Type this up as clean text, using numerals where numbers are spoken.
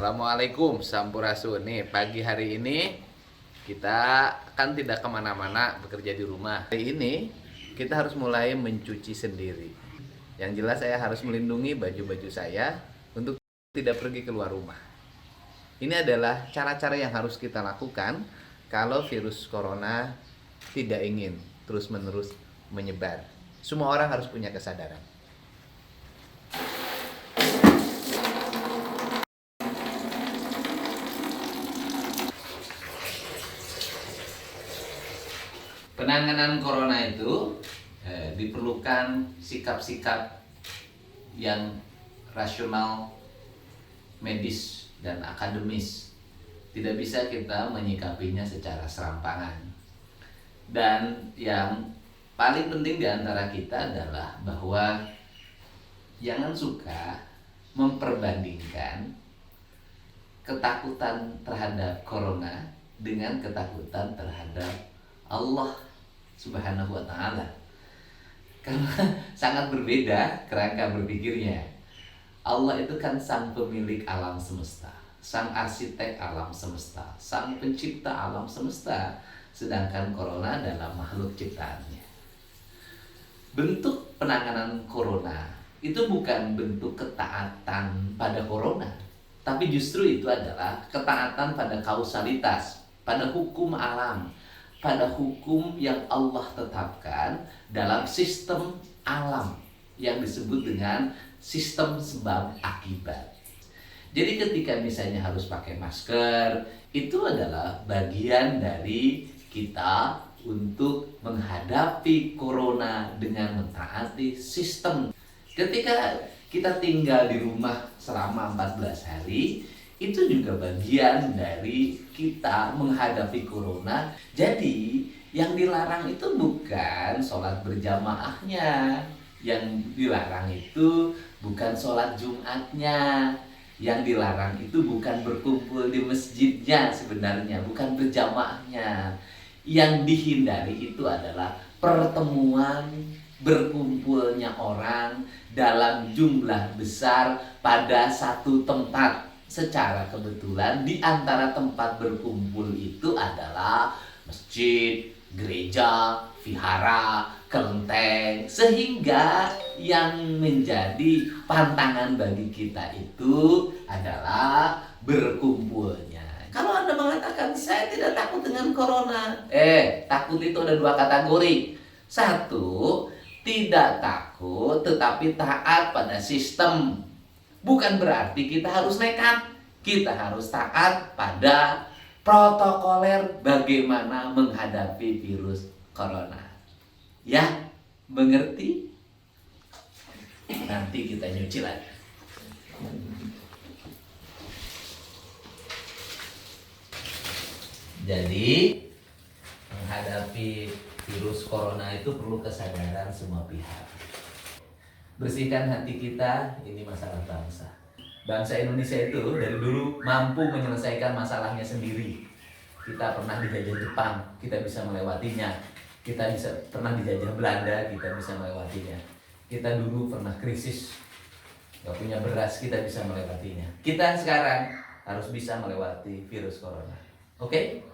Assalamualaikum Sampurasun. Nih pagi hari ini kita kan tidak kemana-mana, bekerja di rumah. Hari ini kita harus mulai mencuci sendiri. Yang jelas saya harus melindungi baju-baju saya untuk tidak pergi keluar rumah. Ini adalah cara-cara yang harus kita lakukan kalau virus corona tidak ingin terus-menerus menyebar. Semua orang harus punya kesadaran. Penanganan corona itu diperlukan sikap-sikap yang rasional, medis, dan akademis. Tidak bisa kita menyikapinya secara serampangan. Dan yang paling penting di antara kita adalah bahwa jangan suka memperbandingkan ketakutan terhadap corona dengan ketakutan terhadap Allah Subhanahu wa Ta'ala, karena sangat berbeda kerangka berpikirnya. Allah itu kan sang pemilik alam semesta, sang arsitek alam semesta, sang pencipta alam semesta, sedangkan corona adalah makhluk ciptaannya. Bentuk penanganan corona itu bukan bentuk ketaatan pada corona, tapi justru itu adalah ketaatan pada kausalitas, pada hukum alam, pada hukum yang Allah tetapkan dalam sistem alam yang disebut dengan sistem sebab akibat. Jadi ketika misalnya harus pakai masker, itu adalah bagian dari kita untuk menghadapi corona dengan mentaati sistem. Ketika kita tinggal di rumah selama 14 hari, itu juga bagian dari kita menghadapi corona. Jadi yang dilarang itu bukan sholat berjamaahnya, yang dilarang itu bukan sholat Jumatnya, yang dilarang itu bukan berkumpul di masjidnya sebenarnya, bukan berjamaahnya. Yang dihindari itu adalah pertemuan, berkumpulnya orang dalam jumlah besar pada satu tempat. Secara kebetulan di antara tempat berkumpul itu adalah masjid, gereja, vihara, kelenteng, sehingga yang menjadi pantangan bagi kita itu adalah berkumpulnya. Kalau Anda mengatakan saya tidak takut dengan corona, takut itu ada dua kategori. Satu, tidak takut tetapi taat pada sistem. Bukan berarti kita harus nekat, kita harus taat pada protokoler bagaimana menghadapi virus corona. Ya, mengerti? Nanti kita nyuci lagi. Jadi, menghadapi virus corona itu perlu kesadaran semua pihak. Bersihkan hati kita, ini masalah bangsa. Bangsa Indonesia itu dari dulu mampu menyelesaikan masalahnya sendiri. Kita pernah dijajah Jepang, kita bisa melewatinya. Kita pernah dijajah Belanda, kita bisa melewatinya. Kita dulu pernah krisis, gak punya beras, kita bisa melewatinya. Kita sekarang harus bisa melewati virus corona. Oke?